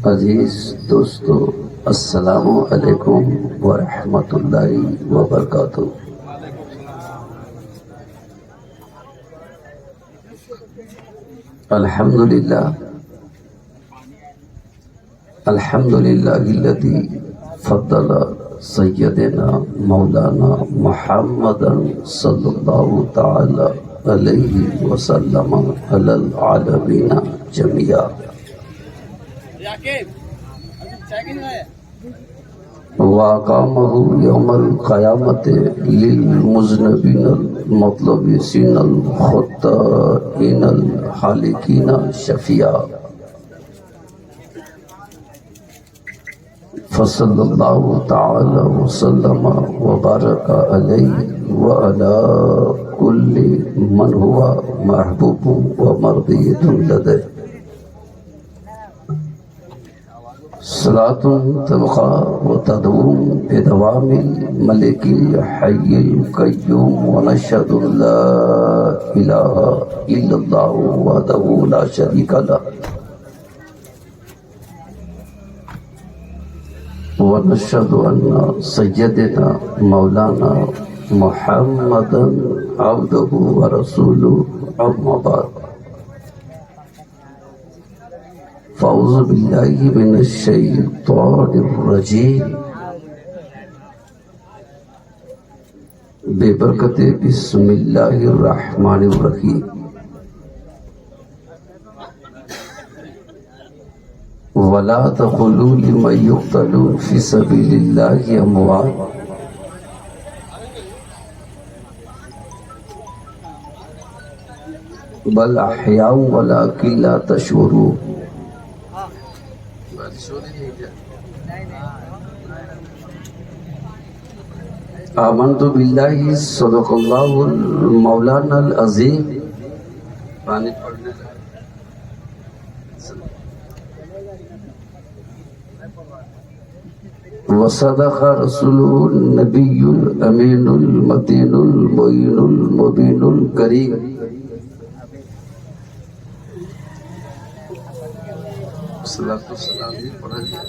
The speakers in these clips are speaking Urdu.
عزیز دوستو، السلام علیکم ورحمۃ اللہ وبرکاتہ۔ الحمدللہ الذی فضل سیدنا مولانا محمدا صلی اللہ تعالی علیہ وسلم علی العالمین جميعا، وَأَقَامَهُ يَوْمَ الْقِيَامَةِ لِلْمُذْنِبِينَ الْمُطْلَبِسِينَ الْخَطَّائِينَ الْحَالِكِينَ شَفِيعًا، فصلی اللہ تعالی وسلم وبارک علیہ وعلی کل من هو محبوب ومرضی لدیہ، صلاة تبقى وتدوم بدوام الملك الحي القيوم، ونشهد أن لا إله إلا الله وحده لا شريك له، ونشهد أن سيدنا مولانا محمدا عبده ورسوله، أما بعد، فاعوذ باللہ من الشیطان الرجیم، بے برکت بسم اللہ الرحمن الرحیم۔ ولا تقولوا لمن يقتل في سبيل الله اموات بل احیاء ولكن لا تشعرون۔ آمنت باللہ صدق اللہ مولانا العظیم۔ پانی پڑھنے لگا۔ وصدق رسوله النبی الامین المتین المعین المبین الکریم۔ صلاۃ والسلام پڑھا جائے۔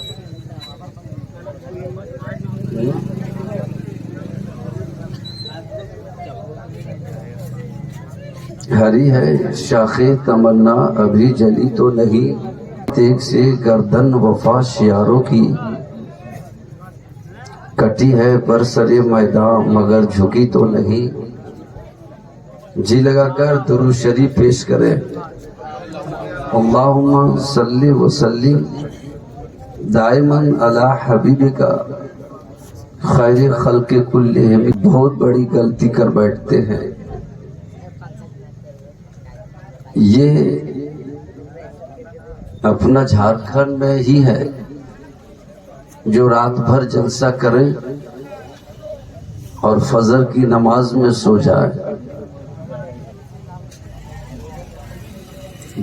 ہری ہے شاخ تمنا ابھی جلی تو نہیں، ایک سے گردن وفا شیاروں کی، کٹی ہے برسر میدان مگر جھکی تو نہیں۔ جی لگا کر درود شریف پیش کرے۔ اللہم صلی وسلم دائما علی حبیبک خیر خلق کلہم۔ بہت بڑی غلطی کر بیٹھتے ہیں، یہ اپنا جھارکھنڈ میں ہی ہے جو رات بھر جلسہ کرے اور فجر کی نماز میں سو جائے۔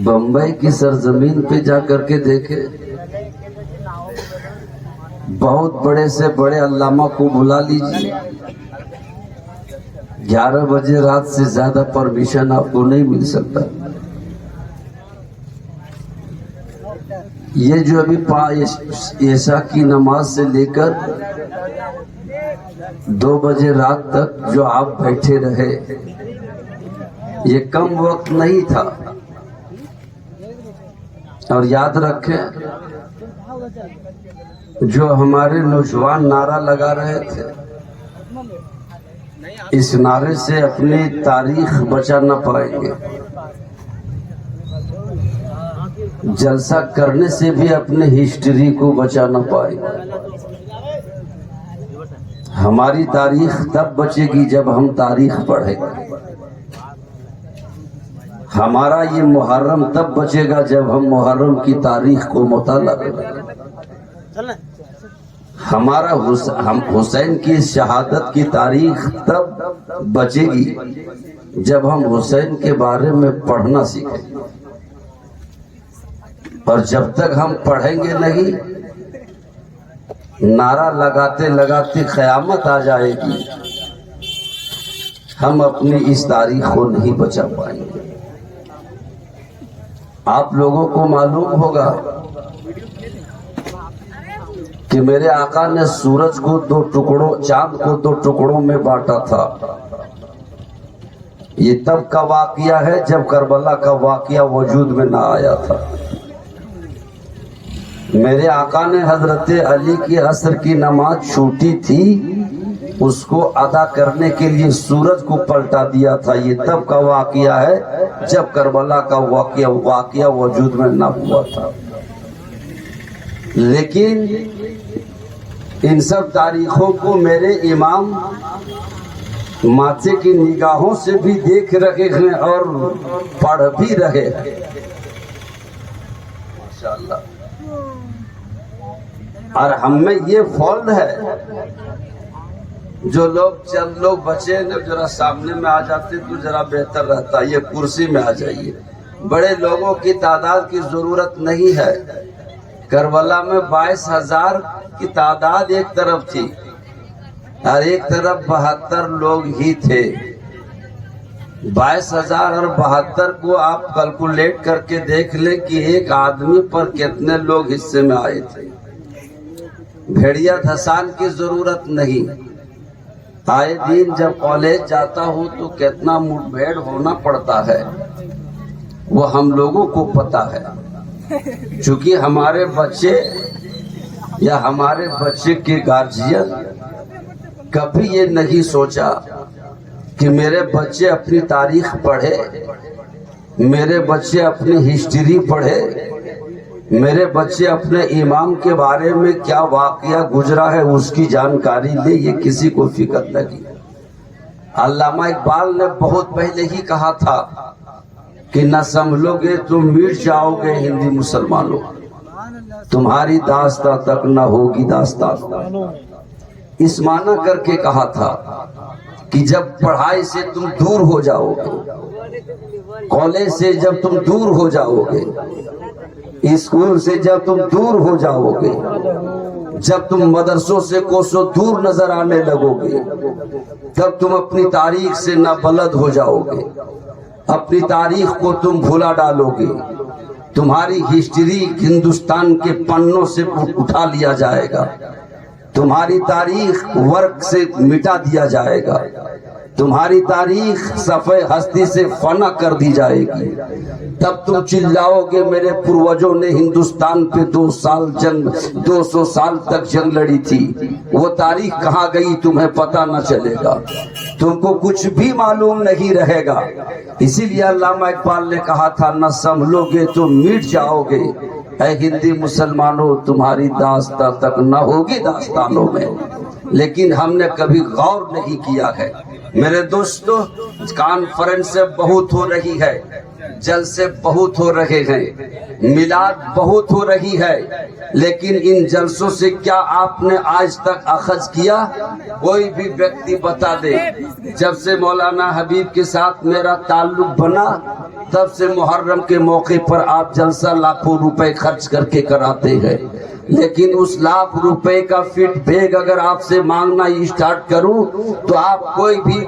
بمبئی کی سرزمین پہ جا کر کے دیکھے، بہت بڑے سے بڑے علامہ کو بلا لیجیے، 11 بجے رات سے زیادہ پرمیشن آپ کو نہیں مل سکتا۔ یہ جو ابھی عشاء کی نماز سے لے کر 2 بجے رات تک جو آپ بیٹھے رہے، یہ کم وقت نہیں تھا۔ اور یاد رکھیں، جو ہمارے نوجوان نعرہ لگا رہے تھے، اس نعرے سے اپنی تاریخ بچا نہ پائیں گے، جلسہ کرنے سے بھی اپنے ہسٹری کو بچا نہ پائیں گے۔ ہماری تاریخ تب بچے گی جب ہم تاریخ پڑھیں گے، ہمارا یہ محرم تب بچے گا جب ہم محرم کی تاریخ کو مطالعہ کریں۔ ہمارا حسین کی شہادت کی تاریخ تب بچے گی جب ہم حسین کے بارے میں پڑھنا سیکھیں گے، اور جب تک ہم پڑھیں گے نہیں، نعرہ لگاتے لگاتے قیامت آ جائے گی، ہم اپنی اس تاریخ کو نہیں بچا پائیں گے۔ آپ لوگوں کو معلوم ہوگا کہ میرے آقا نے سورج کو دو ٹکڑوں، چاند کو دو ٹکڑوں میں بانٹا تھا۔ یہ تب کا واقعہ ہے جب کربلا کا واقعہ وجود میں نہ آیا تھا۔ میرے آقا نے حضرت علی کی عصر کی نماز چھوٹی تھی، اس کو ادا کرنے کے لیے سورج کو پلٹا دیا تھا۔ یہ تب کا واقعہ ہے جب کربلا کا واقعہ وجود میں نہ ہوا تھا۔ لیکن ان سب تاریخوں کو میرے امام ماتھے کی نگاہوں سے بھی دیکھ رہے ہیں اور پڑھ بھی رہے ہیں، ماشاءاللہ۔ اور ہم میں یہ فضل ہے، جو لوگ چند لوگ بچے نا ذرا سامنے میں آ جاتے تو ذرا بہتر رہتا۔ یہ کرسی میں آ جائیے، بڑے لوگوں کی تعداد کی ضرورت نہیں ہے۔ کربلا میں 22,000 کی تعداد ایک طرف تھی اور ایک طرف 72 لوگ ہی تھے۔ 22,000 اور 72 کو آپ کیلکولیٹ کر کے دیکھ لیں کہ ایک آدمی پر کتنے لوگ حصے میں آئے تھے۔ بھیڑیا دھسان کی ضرورت نہیں۔ آئے دن جب کالج جاتا ہوں تو کتنا مٹ بھیڑ ہونا پڑتا ہے وہ ہم لوگوں کو پتا ہے، چونکہ ہمارے بچے یا ہمارے بچے کے گارجین کبھی یہ نہیں سوچا کہ میرے بچے اپنی تاریخ پڑھے، میرے بچے اپنی ہسٹری پڑھے، میرے بچے اپنے امام کے بارے میں کیا واقعہ گزرا ہے اس کی جانکاری لے۔ یہ کسی کو فکر لگی۔ علامہ اقبال نے بہت پہلے ہی کہا تھا کہ نہ سنبھلو گے تم مٹ جاؤ گے ہندی مسلمانوں، تمہاری داستان تک نہ ہوگی داستان۔ اس معنی کر کے کہا تھا کہ جب پڑھائی سے تم دور ہو جاؤ گے، کالج سے جب تم دور ہو جاؤ گے، اسکول سے جب تم دور ہو جاؤ گے، جب تم مدرسوں سے کوسوں دور نظر آنے لگو گے، تب تم اپنی تاریخ سے نابلد ہو جاؤ گے، اپنی تاریخ کو تم بھولا ڈالو گے، تمہاری ہسٹری ہندوستان کے پنوں سے اٹھا لیا جائے گا، تمہاری تاریخ ورق سے مٹا دیا جائے گا، تمہاری تاریخ صفحہ ہستی سے فنا کر دی جائے گی۔ تب تم چلاؤ گے میرے پروجوں نے ہندوستان پہ 200 سال تک جنگ لڑی تھی، وہ تاریخ کہاں گئی تمہیں پتہ نہ چلے گا، تم کو کچھ بھی معلوم نہیں رہے گا۔ اسی لیے علامہ اقبال نے کہا تھا نہ سنبھلو گے تو مٹ جاؤ گے، اے ہندی مسلمانوں تمہاری داستان تک نہ ہوگی داستانوں میں۔ لیکن ہم نے کبھی غور نہیں کیا ہے۔ میرے دوستو، کانفرنس بہت ہو رہی ہے، جلسے بہت ہو رہے ہیں، میلاد بہت ہو رہی ہے، لیکن ان جلسوں سے کیا آپ نے آج تک اخذ کیا؟ کوئی بھی ویکتی بتا دے۔ جب سے مولانا حبیب کے ساتھ میرا تعلق بنا تب سے محرم کے موقع پر آپ جلسہ لاکھوں روپے خرچ کر کے کراتے ہیں، لیکن اس لاکھ روپے کا فٹ بیگ اگر آپ سے مانگنا اسٹارٹ کروں تو آپ کوئی بھی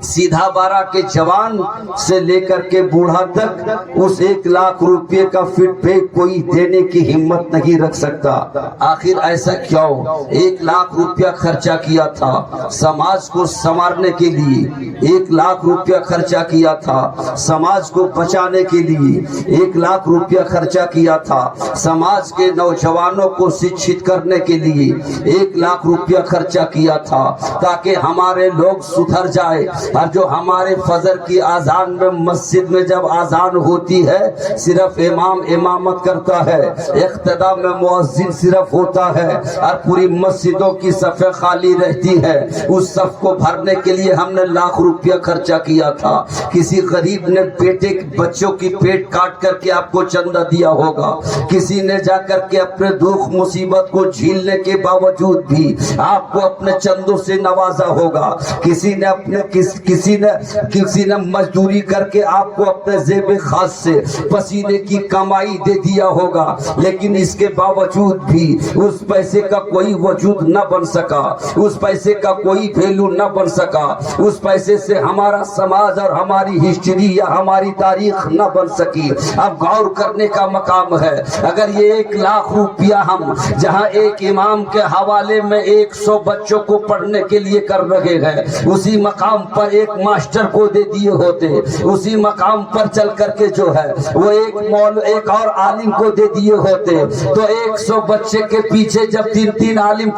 سیدھا بارہ کے جوان سے لے کر کے بوڑھا تک اس 1 لاکھ روپے کا فٹ بیگ کوئی دینے کی ہمت نہیں رکھ سکتا۔ آخر ایسا کیوں؟ 1 لاکھ روپیہ خرچہ کیا تھا سماج کو سنوارنے کے لیے، 1 لاکھ روپیہ خرچہ کیا تھا سماج کو بچانے کے لیے، 1 لاکھ روپیہ خرچہ کیا تھا سماج کے نوجوانوں کو شکشت کرنے کے لیے، 1 لاکھ روپیہ خرچہ کیا تھا تاکہ ہمارے لوگ سدھر جائے۔ اور جو ہمارے فجر کی آذان میں مسجد میں جب آذان ہوتی ہے صرف امام امامت کرتا ہے، اقتدا میں مؤذن صرف ہوتا ہے اور پوری مسجدوں کی صفیں خالی رہتی ہے، اس صف کو بھرنے کے لیے ہم نے لاکھ روپیہ خرچہ کیا تھا۔ کسی غریب نے بچوں کی پیٹ کاٹ کر کے آپ کو چندہ دیا ہوگا، کسی نے جا کر کے اپنے دکھ مصیبت کو جھیلنے کے باوجود بھی آپ کو اپنے چندوں سے نوازا ہوگا، کسی نے مزدوری کر کے آپ کو اپنے زیب خاص سے پسینے کی کمائی کمائی دے دیا ہوگا، لیکن اس کے باوجود بھی اس پیسے کا کوئی وجود نہ بن سکا، اس پیسے کا کوئی ویلو نہ بن سکا، اس پیسے سے ہمارا سماج اور ہماری ہسٹری یا ہماری تاریخ نہ بن سکی۔ اب غور کرنے کا مقام ہے، اگر یہ 1,00,000 روپیہ ہم جہاں ایک امام کے حوالے میں 100 بچوں کو پڑھنے کے لیے کر رہے ہیں، اسی مقام پر ایک ماسٹر کو دے دیے ہوتے، اسی مقام پر چل کر کے جو ہے وہ ایک اور عالم کو دے دیے ہوتے، تو 100 بچے کے پیچھے جب 3 عالم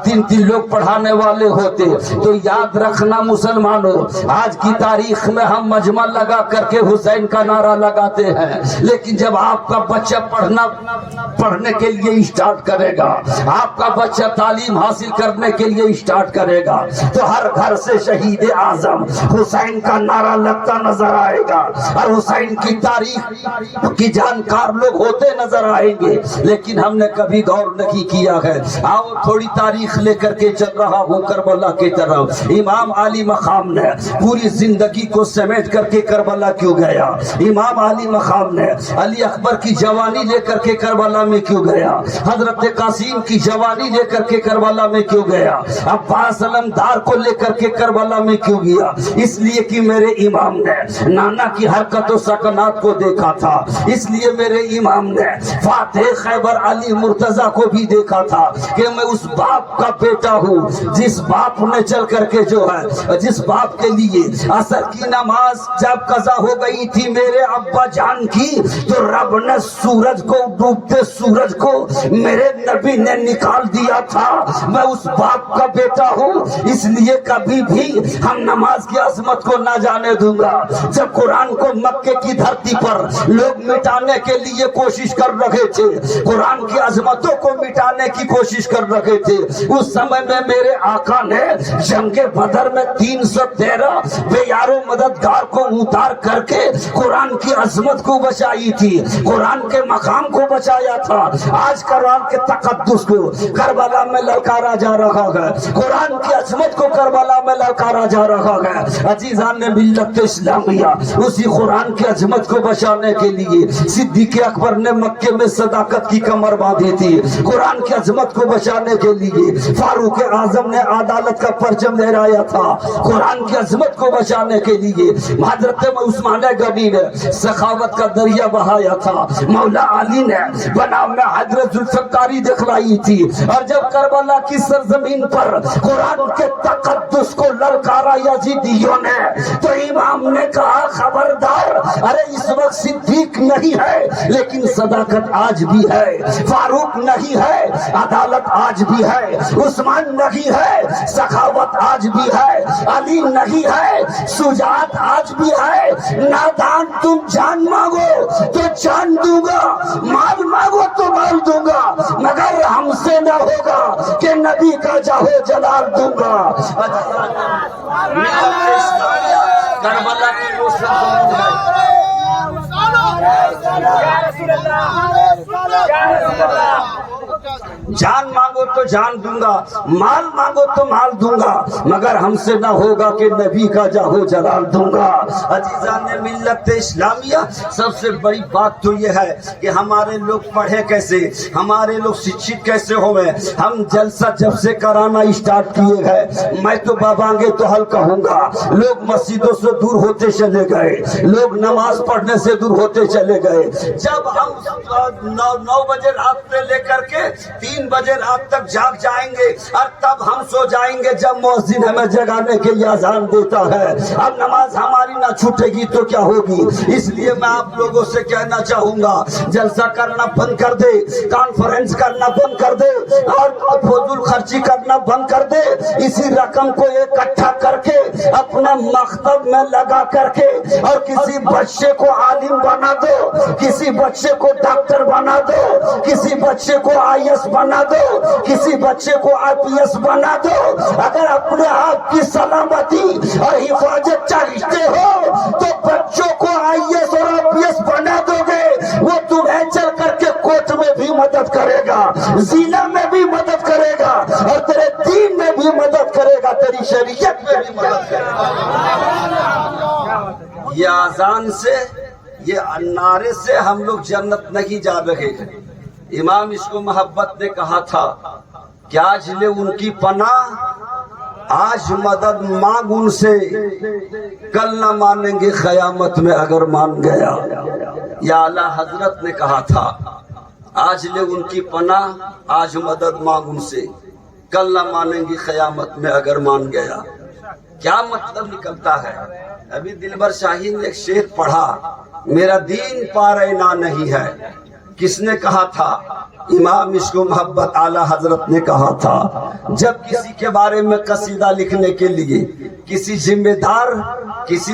تین لوگ پڑھانے والے ہوتے، تو یاد رکھنا مسلمانوں، آج کی تاریخ میں ہم مجمع لگا کر کے حسین کا نعرہ لگاتے ہیں، لیکن جب آپ کا بچہ پڑھنے کے لیے اسٹارٹ کرے گا، آپ کا بچہ تعلیم حاصل کرنے کے لیے اسٹارٹ کرے گا، تو ہر گھر سے شہید اعظم حسین کا نعرہ لگتا نظر آئے گا، اور حسین کی تاریخ کی جانکار لوگ ہوتے نظر آئیں گے، لیکن ہم نے کبھی غور نہیں کیا ہے۔ آؤ تھوڑی تاریخ لے کر کے چل رہا ہوں کربلا کی طرف۔ امام علی مقام نے پوری زندگی کو سمیٹ کر کے کربلا کیوں گیا؟ امام علی مقام نے علی اکبر کی جوانی لے کر کے کربلا میں کیوں گیا؟ حضرت قاسم کی جوانی لے کر کے کربلا میں کیوں گیا؟ عباس علمدار کو لے کر کے کربلا میں کیوں گیا؟ اس لیے کہ میرے امام نے نانا کی حرکت و سکنات کو دیکھا تھا، اس لیے میرے امام نے فاتح خیبر علی مرتضی کو بھی دیکھا تھا کہ میں اس باپ کا بیٹا ہوں جس باپ نے چل کر کے جو ہے، جس باپ کے لیے عصر کی نماز جب قضا ہو گئی تھی میرے ابا جان کی، تو رب نے سورج کو، ڈوبتے سورج کو میرے نبی نے نکال دیا تھا۔ میں اس باپ کا بیٹا ہوں، اس لیے کبھی بھی ہم نماز کی عظمت کو نہ جانے دوں گا۔ جب قرآن کو مکے کی دھرتی پر لوگ مٹانے کے لیے کوشش کر رہے تھے، قرآن کی عظمتوں کو مٹانے کی کوشش کر رہے تھے، اس سمے میں میرے آقا نے جنگ بدر میں 313 بے یار و مددگار کو اتار کر کے قرآن کی عظمت کو بچائی تھی، قرآن کے مقام کو بچایا تھا۔ آج قرآن کے تقدس کو کربلا میں للکارا جا رہا ہے، قرآن کی عظمت کو کربلا میں للکارا جا رہا ہے۔ عزیزان ملت اسلامیہ، اسی قرآن کی عظمت کو بچانے کے لیے صدیق اکبر نے مکے میں صداقت کی کمر باندھی تھی، قرآن کی عظمت کو بچانے کے لیے فاروق اعظم نے عدالت کا پرچم لہرایا تھا، قرآن کی عظمت کو بچانے کے لیے حضرت عثمان غنی نے سخاوت کا دریا بہایا تھا، مولا علی نے بنام میں حضرت ذوالفقاری دکھلائی تھی، اور جب کربلا کی سرزمین پر قرآن کے تقدس کو للکارا یزیدیوں نے، تو امام نے کہا خبردار، ارے اس وقت صدیق نہیں ہے لیکن صداقت آج بھی ہے، فاروق نہیں ہے عدالت آج بھی ہے، عثمان نہیں ہے سخاوت آج بھی ہے، علی نہیں ہے شجاعت آج بھی ہے۔ نادان تم جان مانگو تو جان دوں گا، مال مانگو تو مال دوں گا، مگر ہم سے نہ ہوگا کہ نبی کا جاہو جلال دوں گا۔ کربلا کی جان مانگو تو جان دوں گا، مال مانگو تو مال دوں گا، مگر ہم سے نہ ہوگا کہ نبی کا جاہو جلال دوں گا۔ عزیزان ملت اسلامیہ، سب سے بڑی بات تو یہ ہے کہ ہمارے لوگ پڑھے کیسے، ہمارے لوگ شکشت کیسے ہوئے۔ ہم جلسہ جب سے کرانا اسٹارٹ کیے ہیں، میں تو بابانگے تو حل کہوں گا، لوگ مسجدوں سے دور ہوتے چلے گئے، لوگ نماز پڑھنے سے دور ہوتے چلے گئے۔ جب ہم 9 بجے رات سے لے کر کے 3 بجے رات تک جاگ جائیں گے، اور تب ہم سو جائیں گے جب مؤذن ہمیں جگانے کے لیے اذان دیتا ہے۔ اب نماز ہماری نہ چھوٹے گی تو کیا ہوگی؟ اس لیے میں آپ لوگوں سے کہنا چاہوں گا، جلسہ کرنا بند کر دے، کانفرنس کرنا بند کر دے، اور فضول خرچی کرنا بند کر دے۔ اسی رقم کو اکٹھا کر کے اپنا مکتب میں لگا کر کے، اور کسی بچے کو عالم بنا دو، کسی بچے کو ڈاکٹر بنا دو، کسی بچے کو IAS بنا دو، کسی بچے کو IPS بنا دو۔ اگر اپنے آپ کی سلامتی اور حفاظت چاہتے ہو تو بچوں کو IAS اور IPS بنا دو گے، وہ تمہیں چل کر کے کوٹ میں بھی مدد کرے گا، زینا میں بھی مدد کرے گا، اور تیرے دین میں بھی مدد کرے گا، تیری شریعت میں بھی مدد کرے گا۔ یہ اذان سے یہ نعرے سے ہم لوگ جنت نہیں جا رہے ہیں. امام عشق و محبت نے کہا تھا کہ آج لے ان کی پناہ، آج مدد مانگ ان سے، کل نہ مانیں گے قیامت میں اگر مان گیا. یا اعلیٰ حضرت نے کہا تھا آج لے ان کی پناہ، آج مدد مانگ ان سے، کل نہ مانیں گے قیامت میں اگر مان گیا. کیا مطلب نکلتا ہے؟ ابھی دلبر شاہین نے ایک شعر پڑھا، میرا دین پارینا نہیں ہے. کس نے کہا تھا؟ امام عشق و محبت اعلیٰ حضرت نے کہا تھا. جب کسی کے بارے میں قصیدہ لکھنے کے لیے کسی ذمہ دار، کسی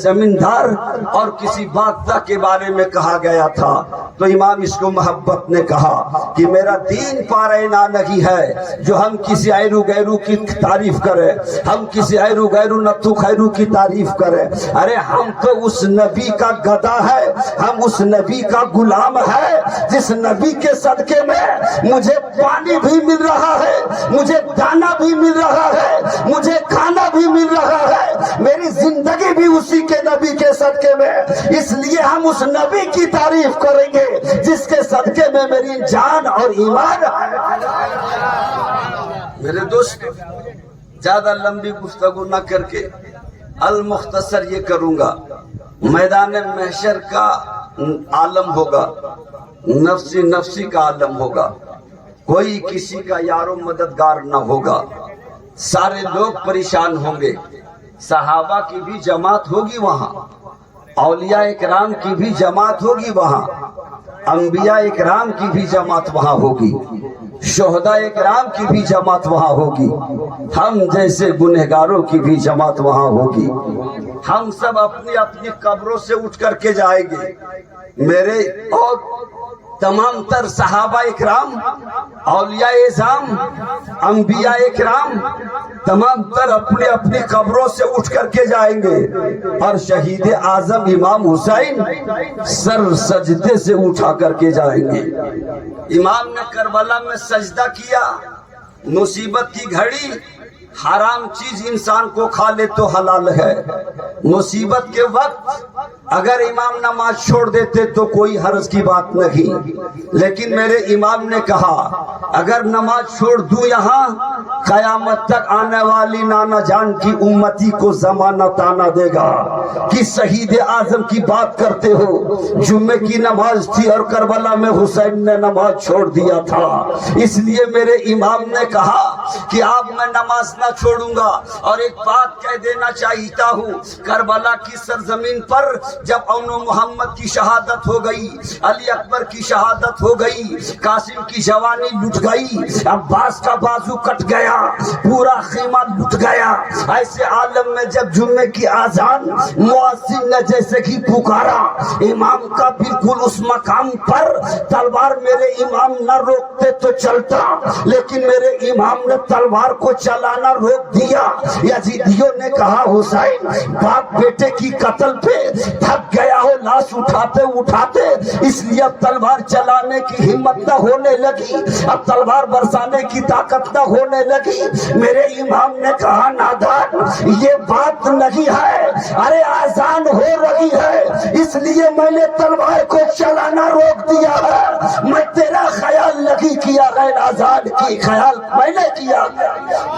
زمیندار اور کسی بادشاہ کے بارے میں کہا گیا تھا تو امام عشق و محبت نے کہا کہ میرا دین پارینا نہیں ہے جو ہم کسی ایرو گیرو کی تعریف کریں، ہم کسی ایرو گیرو نتھو خیرو کی تعریف کریں. ارے ہم تو اس نبی کا گدا ہے، ہم اس نبی کا غلام ہے جس نبی کے صدقے میں مجھے پانی بھی مل رہا ہے، مجھے دانا بھی مل رہا ہے، مجھے کھانا بھی مل رہا ہے، میری زندگی بھی اسی کے نبی کے صدقے میں. اس لیے ہم اس نبی کی تعریف کریں گے جس کے صدقے میں میری جان اور ایمان ہے. میرے دوست، زیادہ لمبی گفتگو نہ کر کے المختصر یہ کروں گا. میدان محشر کا عالم ہوگا، نفسی نفسی کا عالم ہوگا، کوئی کسی کا یار و مددگار نہ ہوگا، سارے لوگ پریشان ہوں گے. صحابہ کی بھی جماعت ہوگی وہاں، اولیاء اکرام کی بھی جماعت ہوگی وہاں، انبیاء اکرام کی بھی جماعت وہاں ہوگی، شہداء اکرام کی بھی جماعت وہاں ہوگی، ہم جیسے گنہگاروں کی بھی جماعت وہاں ہوگی. ہم سب اپنی اپنی قبروں سے اٹھ کر کے جائیں گے. میرے اور تمام تر صحابہ اکرام، اولیاء اعظام، انبیاء اکرام تمام تر اپنی اپنی قبروں سے اٹھ کر کے جائیں گے اور شہید اعظم امام حسین سر سجدے سے اٹھا کر کے جائیں گے. امام نے کربلا میں سجدہ کیا. مصیبت کی گھڑی حرام چیز انسان کو کھا لے تو حلال ہے. مصیبت کے وقت اگر امام نماز چھوڑ دیتے تو کوئی حرج کی بات نہیں، لیکن میرے امام نے کہا اگر نماز چھوڑ دوں یہاں، قیامت تک آنے والی نانا جان کی امتی کو زمانہ تانا دے گا کہ شہید اعظم کی بات کرتے ہو. جمعے کی نماز تھی اور کربلا میں حسین نے نماز چھوڑ دیا تھا. اس لیے میرے امام نے کہا کہ اب میں نماز نہ چھوڑوں گا. اور ایک بات کہہ دینا چاہتا ہوں، کربلا کی سرزمین پر جب اون محمد کی شہادت ہو گئی، علی اکبر کی شہادت ہو گئی، قاسم کی جوانی لٹ گئی، عباس کا بازو کٹ گیا، پورا خیمہ لٹ گیا. ایسے عالم میں جب جمعے کی آذان مؤذن نے جیسے کہ پکارا، امام کا بالکل اس مقام پر تلوار میرے امام نہ روکتے تو چلتا، لیکن میرے امام نے تلوار کو چلانا روک دیا. یزیدیوں نے کہا حسین باپ بیٹے کی قتل پہ تھک گیا ہو لاش اٹھاتے اٹھاتے، اس لیے اب تلوار چلانے کی ہمت نہ ہونے لگی، اب تلوار برسانے کی طاقت نہ ہونے لگی. میرے امام نے کہا نادان یہ بات نہیں ہے، ارے آزان ہو رہی ہے اس لیے میں نے تلوار کو چلانا روک دیا ہے. میں تیرا خیال نہیں کیا، غیر آزان کی خیال میں نے کیا.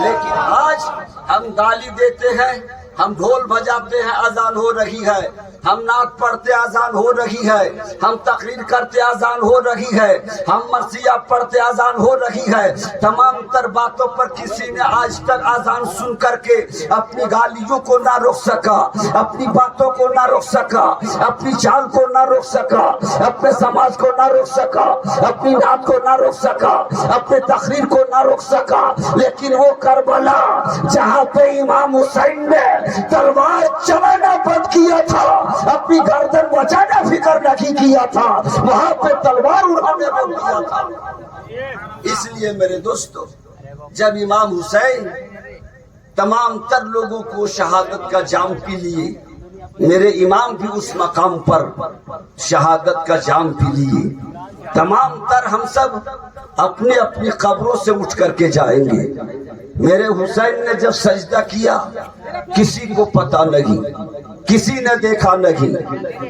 لیکن آج ہم گالی دیتے ہیں، ہم ڈھول بجاتے ہیں اذان ہو رہی ہے، ہم نعت پڑھتے اذان ہو رہی ہے، ہم تقریر کرتے اذان ہو رہی ہے، ہم مرثیہ پڑھتے اذان ہو رہی ہے. تمام تر باتوں پر کسی نے آج تک اذان سن کر کے اپنی گالیوں کو نہ روک سکا، اپنی باتوں کو نہ روک سکا، اپنی چال کو نہ روک سکا، اپنے سماج کو نہ روک سکا، اپنی نعت کو نہ روک سکا، اپنے تقریر کو نہ روک سکا. لیکن وہ کربلا جہاں پہ امام حسین نے تلوار چلانا بند کیا تھا، اپنی گردن بچانا فکر نہیں کیا تھا، وہاں پہ تلوار اٹھانے بند کیا تھا. اس لیے میرے دوستو، جب امام حسین تمام تر لوگوں کو شہادت کا جام پی لیے، میرے امام بھی اس مقام پر شہادت کا جام پی لیے. تمام تر ہم سب اپنے اپنی قبروں سے اٹھ کر کے جائیں گے. میرے حسین نے جب سجدہ کیا کسی کو پتا نہیں، کسی نے دیکھا نہیں،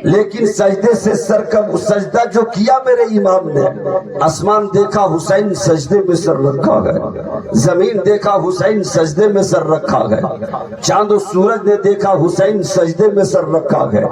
لیکن سجدے سے سر کا سجدہ جو کیا میرے امام نے، آسمان دیکھا حسین سجدے میں سر رکھا ہے، زمین دیکھا حسین سجدے میں سر رکھا ہے، چاند و سورج نے دیکھا حسین سجدے میں سر رکھا ہے،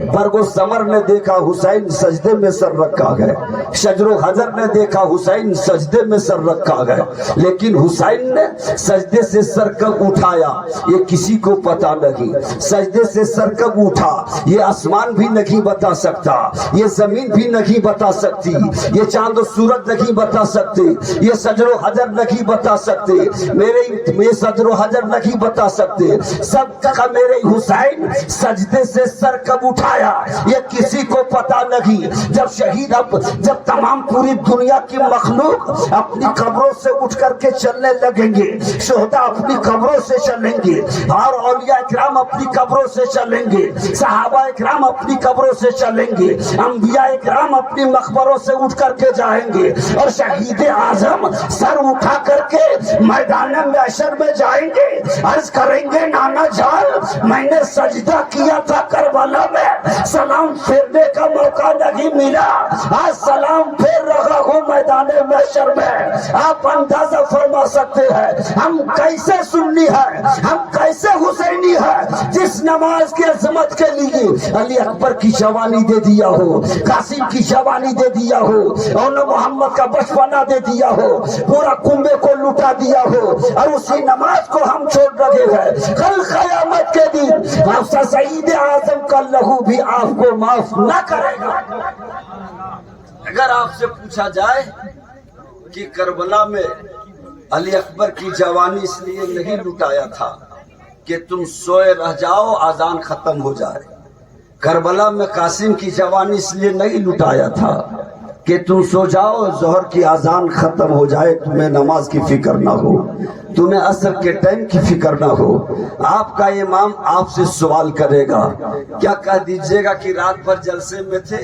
برگ و ثمر نے دیکھا حسین سجدے میں سر رکھا ہے، شجر و حجر نے دیکھا حسین سجدے میں سر رکھا ہے، لیکن حسین نے سجدے سے سر کب اٹھایا یہ کسی کو پتا نہیں، سجدے سے سر کب اٹھا یہ آسمان بھی نہیں بتا سکتا، یہ زمین بھی نہیں بتا سکتی، یہ چاند و سورج نہیں بتا سکتے، یہ شجر و حجر نہیں بتا سکتے، میرے شجر و حجر نہیں بتا سکتے، سب کا میرے حسین سجدے سے سر کب اٹھایا یہ کسی کو پتا نہیں۔ جب شہید جب تمام پوری دنیا کی مخلوق اپنی قبروں سے اٹھ کر کے چلنے لگیں گے، شہداء اپنی قبروں سے چلیں گے، اور اولیاء اکرام اپنی قبروں سے چلیں گے، صحابہ اکرام اپنی قبروں سے چلیں گے، انبیاء اکرام اپنی مقبروں سے اٹھ کر کے جائیں گے، اور شہید اعظم سر اٹھا کر کے میدان محشر میں جائیں گے، عرض کریں گے نانا جان میں نے سجدہ کیا تھا کربلا میں، سلام پھیرنے کا موقع نہیں ملا، آج سلام پھیر رہا ہوں میدان محشر میں۔ آپ اندازہ فرما سکتے ہیں ہم کیسے سنی ہے، ہم کیسے حسینی ہے، جس نماز کی عظمت کے لیے علی اکبر کی جوانی دے دیا ہو، قاسم کی جوانی دے دیا ہو، اور محمد کا بچپنا دے دیا ہو، پورا کنبے کو لٹا دیا ہو، اور اسی نماز کو ہم چھوڑ رہے ہیں۔ کل قیامت کے دن سعید اعظم کا لہو بھی آپ کو معاف نہ کرے گا۔ اگر آپ سے پوچھا جائے کہ کربلا میں علی اکبر کی جوانی اس لیے نہیں لٹایا تھا کہ تم سوئے رہ جاؤ اذان ختم ہو جائے، کربلا میں قاسم کی جوانی اس لیے نہیں لٹایا تھا کہ تم سو جاؤ ظہر کی اذان ختم ہو جائے، تمہیں نماز کی فکر نہ ہو، تمہیں عصر کے ٹائم کی فکر نہ ہو۔ آپ کا امام آپ سے سوال کرے گا، کیا کہہ دیجئے گا کہ رات بھر جلسے میں تھے،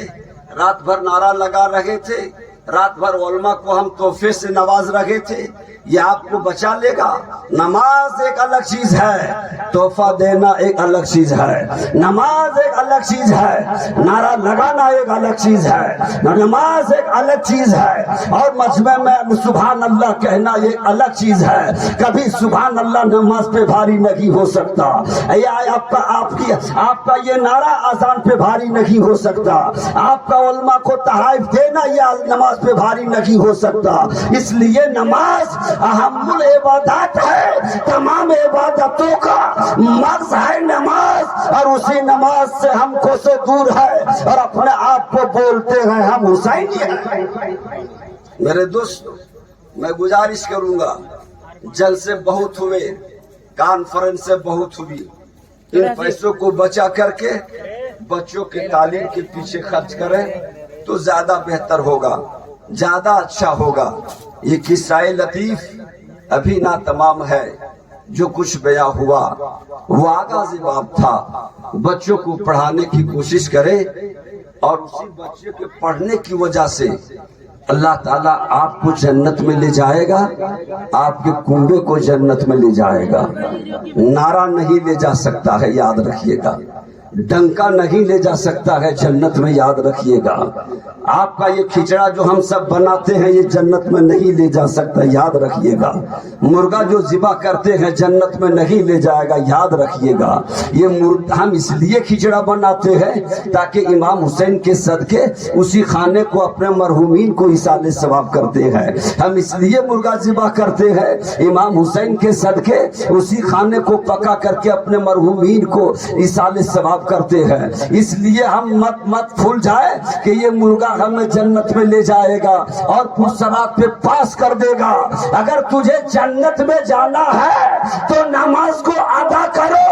رات بھر نعرہ لگا رہے تھے، رات بھر علماء کو ہم تحفے سے نواز رہے تھے، یہ آپ کو بچا لے گا؟ نماز ایک الگ چیز ہے، تحفہ دینا ایک الگ چیز ہے، نماز ایک الگ چیز ہے، نعرہ لگانا ایک الگ چیز ہے، نماز ایک الگ چیز ہے، اور مجمع میں سبحان اللہ کہنا ایک الگ چیز ہے۔ کبھی سبحان اللہ نماز پہ بھاری نہیں ہو سکتا، آپ کا یہ نعرہ اذان پہ بھاری نہیں ہو سکتا، آپ کا علماء کو تحائف دینا یہ نماز پہ بھاری نہیں ہو سکتا۔ اس لیے نماز اہم العبادات ہے، تمام عبادتوں کا مرز ہے نماز، اور اسی نماز سے ہم کو سے دور ہے اور اپنے آپ کو بولتے ہیں ہم حسینی ہیں۔ میرے دوست میں گزارش کروں گا، جلسے بہت ہوئے، کانفرنس بہت ہوئی، ان پیسوں کو بچا کر کے بچوں کے تعلیم کے پیچھے خرچ کریں تو زیادہ بہتر ہوگا، زیادہ اچھا ہوگا۔ یہ قصہ لطیف ابھی نہ تمام ہے، جو کچھ بیان ہوا وہ آغاز باب تھا۔ بچوں کو پڑھانے کی کوشش کرے، اور اسی بچے کے پڑھنے کی وجہ سے اللہ تعالیٰ آپ کو جنت میں لے جائے گا، آپ کے کنبے کو جنت میں لے جائے گا۔ نعرہ نہیں لے جا سکتا ہے، یاد رکھیے گا، ڈنکا نہیں لے جا سکتا ہے جنت میں، یاد رکھیے گا۔ آپ کا یہ کھچڑا جو ہم سب بناتے ہیں یہ جنت میں نہیں لے جا سکتا، یاد رکھیے گا۔ مرغا جو ذبح کرتے ہیں جنت میں نہیں لے جائے گا، یاد رکھیے گا۔ یہ ہم اس لیے کھچڑا بناتے ہیں تاکہ امام حسین کے صدقے اسی کھانے کو اپنے مرحومین کو ایصال ثواب کرتے ہیں۔ ہم اس لیے مرغا ذبح کرتے ہیں امام حسین کے صدقے اسی کھانے کو پکا کر کے اپنے مرحومین کو ایصال ثواب کرتے ہیں۔ اس لیے ہم مت بھول جائے کہ یہ مرغا ہمیں جنت میں لے جائے گا اور پرصراط پہ پاس کر دے گا۔ اگر تجھے جنت میں جانا ہے تو نماز کو ادا کرو،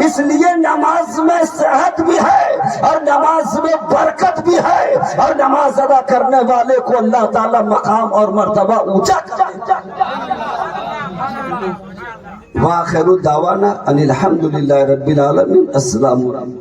اس لیے نماز میں صحت بھی ہے اور نماز میں برکت بھی ہے، اور نماز ادا کرنے والے کو اللہ تعالی مقام اور مرتبہ اونچا کرے۔ وآخر دعوانا ان الحمد للہ رب العالمین۔ السلام علیکم۔